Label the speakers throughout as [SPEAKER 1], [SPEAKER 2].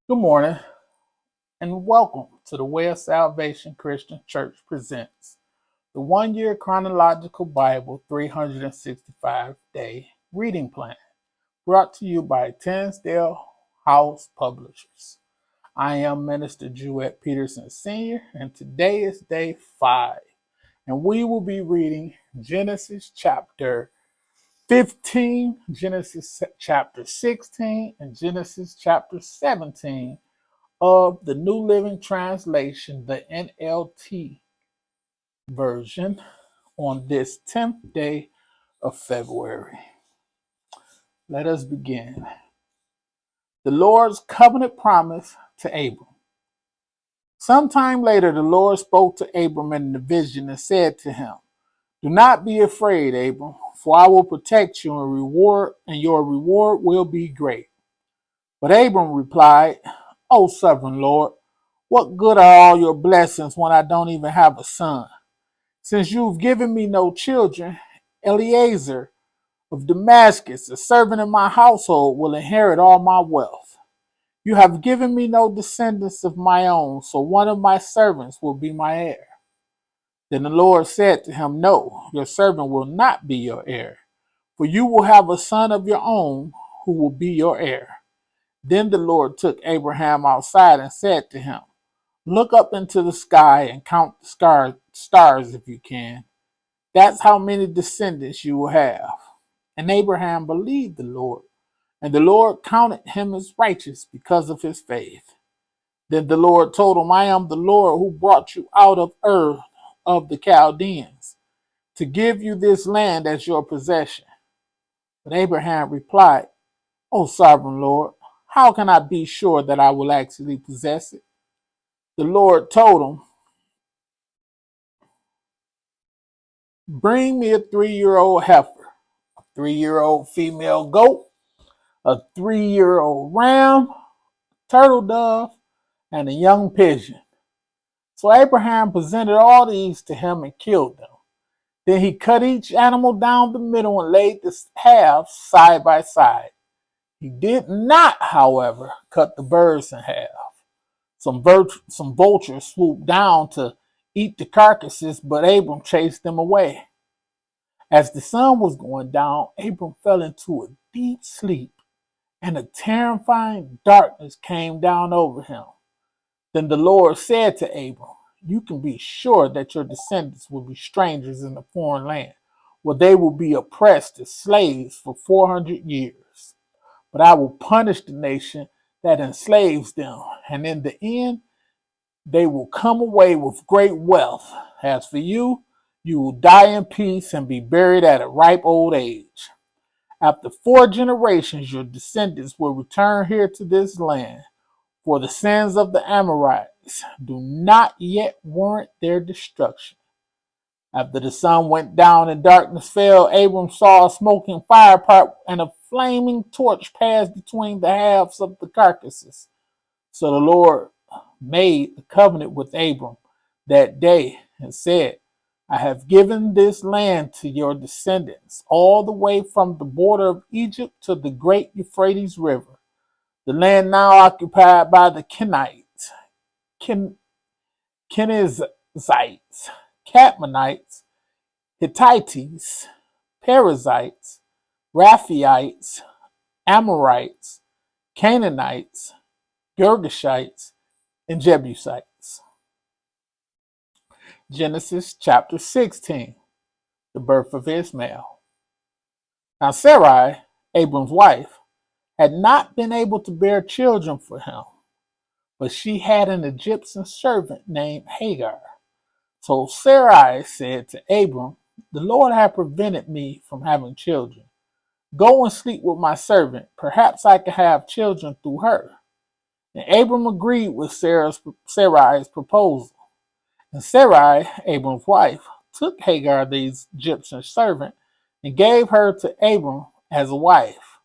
[SPEAKER 1] Good morning and welcome to the Way of Salvation Christian Church presents the 1 year Chronological Bible 365-day reading plan brought to you by Tyndale House Publishers. I am Minister Jewett Peterson Sr. and today is day 5 and we will be reading Genesis chapter 15, Genesis chapter 16, and Genesis chapter 17 of the New Living Translation, the NLT version, on this 10th day of February. Let us begin. The Lord's covenant promise to Abram. Sometime later, the Lord spoke to Abram in the vision and said to him, "Do not be afraid, Abram, for I will protect you and your reward will be great." But Abram replied, "O sovereign Lord, what good are all your blessings when I don't even have a son? Since you've given me no children, Eliezer of Damascus, a servant in my household, will inherit all my wealth. You have given me no descendants of my own, so one of my servants will be my heir." Then the Lord said to him, "No, your servant will not be your heir, for you will have a son of your own who will be your heir." Then the Lord took Abraham outside and said to him, "Look up into the sky and count the stars if you can. That's how many descendants you will have." And Abraham believed the Lord, and the Lord counted him as righteous because of his faith. Then the Lord told him, "I am the Lord who brought you out of Ur of the Chaldeans to give you this land as your possession." But Abraham replied, "O sovereign Lord, how can I be sure that I will actually possess it?" The Lord told him, "Bring me a 3-year-old heifer, a 3-year-old female goat, a 3-year-old ram, turtle dove, and a young pigeon." So Abraham presented all these to him and killed them. Then he cut each animal down the middle and laid the halves side by side. He did not, however, cut the birds in half. Some vultures swooped down to eat the carcasses, but Abram chased them away. As the sun was going down, Abram fell into a deep sleep, and a terrifying darkness came down over him. Then the Lord said to Abram, "You can be sure that your descendants will be strangers in a foreign land, where they will be oppressed as slaves for 400 years. But I will punish the nation that enslaves them, and in the end, they will come away with great wealth. As for you, you will die in peace and be buried at a ripe old age. After 4 generations, your descendants will return here to this land, for the sins of the Amorites do not yet warrant their destruction." After the sun went down and darkness fell, Abram saw a smoking fire pot and a flaming torch pass between the halves of the carcasses. So the Lord made a covenant with Abram that day and said, "I have given this land to your descendants, all the way from the border of Egypt to the great Euphrates River, the land now occupied by the Kenites, Ken- Kenizzites, Cadmonites, Hittites, Perizzites, Raphaites, Amorites, Canaanites, Girgashites, and Jebusites." Genesis chapter 16, the birth of Ishmael. Now Sarai, Abram's wife, had not been able to bear children for him, but she had an Egyptian servant named Hagar. So Sarai said to Abram, "The Lord had prevented me from having children. Go and sleep with my servant. Perhaps I can have children through her." And Abram agreed with Sarai's proposal. And Sarai, Abram's wife, took Hagar, the Egyptian servant, and gave her to Abram as a wife.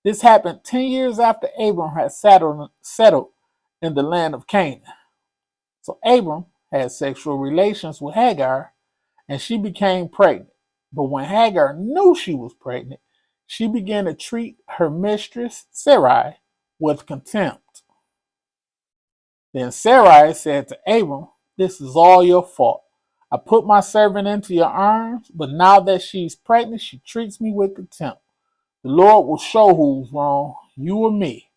[SPEAKER 1] This happened 10 years after Abram had settled in the land of Canaan. So Abram had sexual relations with Hagar, and she became pregnant. But when Hagar knew she was pregnant, she began to treat her mistress, Sarai, with contempt. Then Sarai said to Abram, "This is all your fault. I put my servant into your arms, but now that she's pregnant, she treats me with contempt. The Lord will show who's wrong, you or me."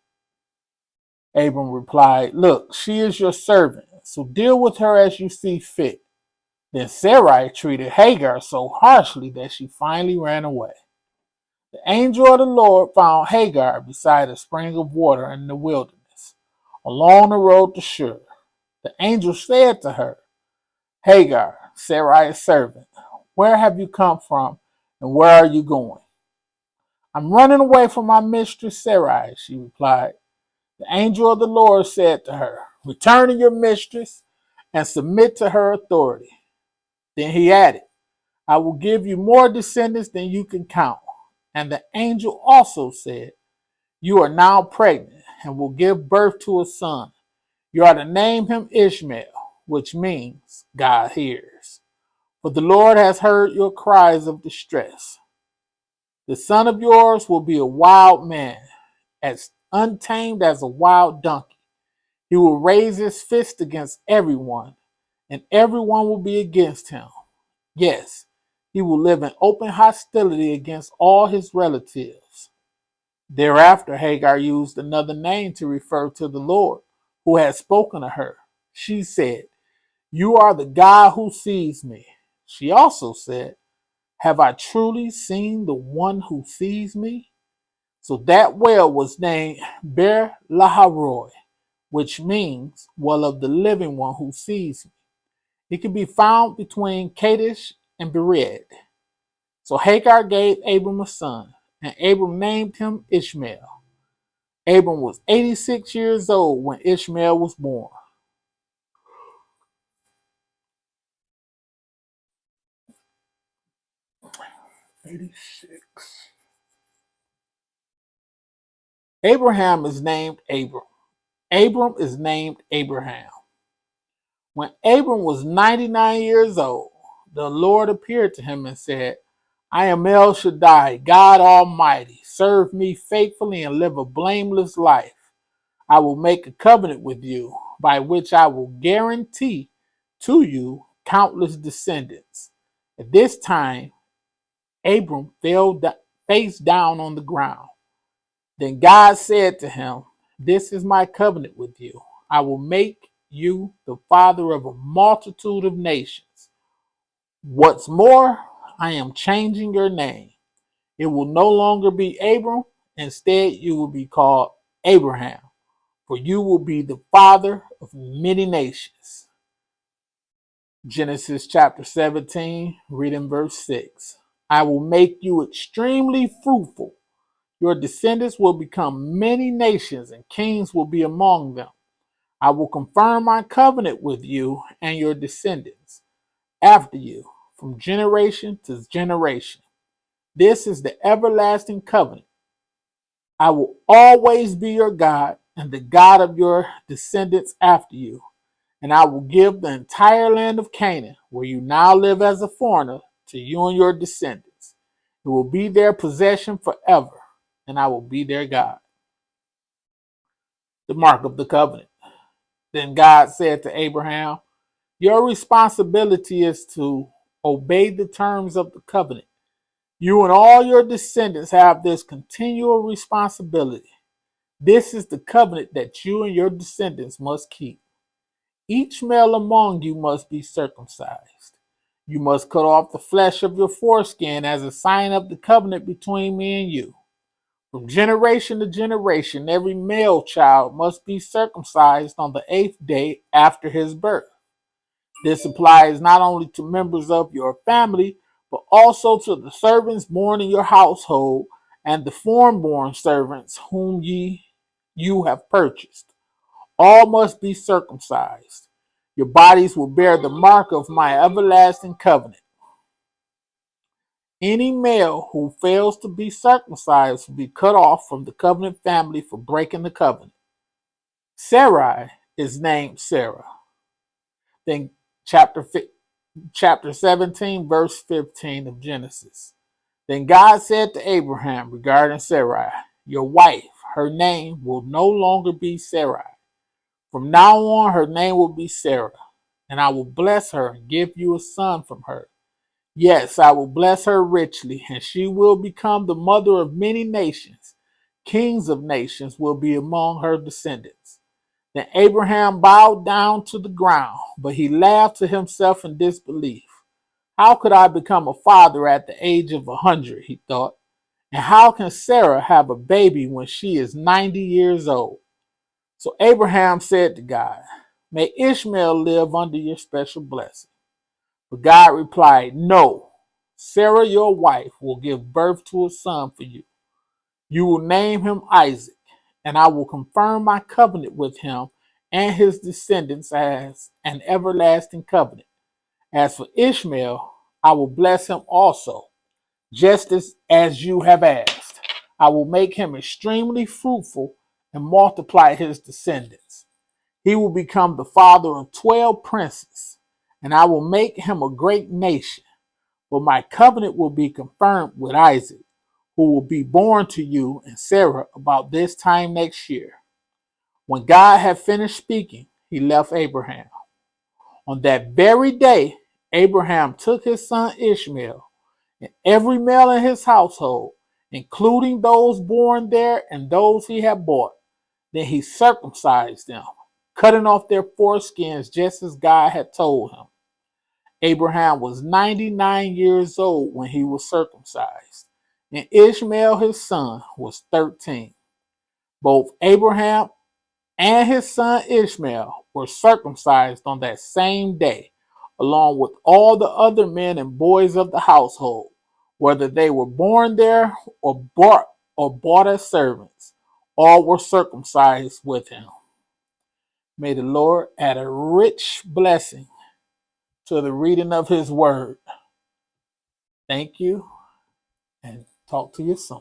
[SPEAKER 1] Abram replied, "Look, she is your servant, so deal with her as you see fit." Then Sarai treated Hagar so harshly that she finally ran away. The angel of the Lord found Hagar beside a spring of water in the wilderness, along the road to Shur. The angel said to her, "Hagar, Sarai's servant, where have you come from and where are you going?" "I'm running away from my mistress Sarai," she replied. The angel of the Lord said to her, "Return to your mistress and submit to her authority." Then he added, "I will give you more descendants than you can count." And the angel also said, "You are now pregnant and will give birth to a son. You are to name him Ishmael, which means God hears. For the Lord has heard your cries of distress. The son of yours will be a wild man, as untamed as a wild donkey. He will raise his fist against everyone, and everyone will be against him. Yes, he will live in open hostility against all his relatives." Thereafter, Hagar used another name to refer to the Lord, who had spoken to her. She said, "You are the God who sees me." She also said, "Have I truly seen the one who sees me?" So that well was named Ber Laharoi, which means well of the living one who sees me. It can be found between Kadesh and Bered. So Hagar gave Abram a son, and Abram named him Ishmael. Abram was 86 years old when Ishmael was born. 86. Abraham is named Abram. Abram is named Abraham. When Abram was 99 years old, the Lord appeared to him and said, "I am El Shaddai, God Almighty. Serve me faithfully and live a blameless life. I will make a covenant with you by which I will guarantee to you countless descendants." At this time, Abram fell face down on the ground. Then God said to him, "This is my covenant with you. I will make you the father of a multitude of nations. What's more, I am changing your name. It will no longer be Abram. Instead, you will be called Abraham, for you will be the father of many nations." Genesis chapter 17, reading verse 6. "I will make you extremely fruitful. Your descendants will become many nations, and kings will be among them. I will confirm my covenant with you and your descendants after you, from generation to generation. This is the everlasting covenant. I will always be your God and the God of your descendants after you. And I will give the entire land of Canaan, where you now live as a foreigner, to you and your descendants. It will be their possession forever, and I will be their God." The mark of the covenant. Then God said to Abraham, "Your responsibility is to obey the terms of the covenant. You and all your descendants have this continual responsibility. This is the covenant that you and your descendants must keep. Each male among you must be circumcised. You must cut off the flesh of your foreskin as a sign of the covenant between me and you. From generation to generation, every male child must be circumcised on the 8th day after his birth. This applies not only to members of your family, but also to the servants born in your household and the foreign-born servants whom you have purchased. All must be circumcised. Your bodies will bear the mark of my everlasting covenant. Any male who fails to be circumcised will be cut off from the covenant family for breaking the covenant. Sarai is named Sarah. Then chapter 17, verse 15 of Genesis. Then God said to Abraham regarding Sarai, "Your wife, her name will no longer be Sarai. From now on, her name will be Sarah, and I will bless her and give you a son from her. Yes, I will bless her richly, and she will become the mother of many nations. Kings of nations will be among her descendants. Then Abraham bowed down to the ground, but he laughed to himself in disbelief. How could I become a father at the age of 100, he thought. And how can Sarah have a baby when she is 90 years old? So Abraham said to God, may Ishmael live under your special blessing. But God replied, no, Sarah, your wife, will give birth to a son for you. You will name him Isaac, and I will confirm my covenant with him and his descendants as an everlasting covenant. As for Ishmael, I will bless him also, just as you have asked. I will make him extremely fruitful and multiply his descendants. He will become the father of 12 princes, and I will make him a great nation. But my covenant will be confirmed with Isaac, who will be born to you and Sarah about this time next year. When God had finished speaking, he left Abraham. On that very day, Abraham took his son Ishmael and every male in his household, including those born there and those he had bought. Then he circumcised them, cutting off their foreskins just as God had told him. Abraham was 99 years old when he was circumcised, and Ishmael, his son, was 13. Both Abraham and his son Ishmael were circumcised on that same day, along with all the other men and boys of the household, whether they were born there or bought as servants. All were circumcised with him. May the Lord add a rich blessing to the reading of his word. Thank you, and talk to you soon.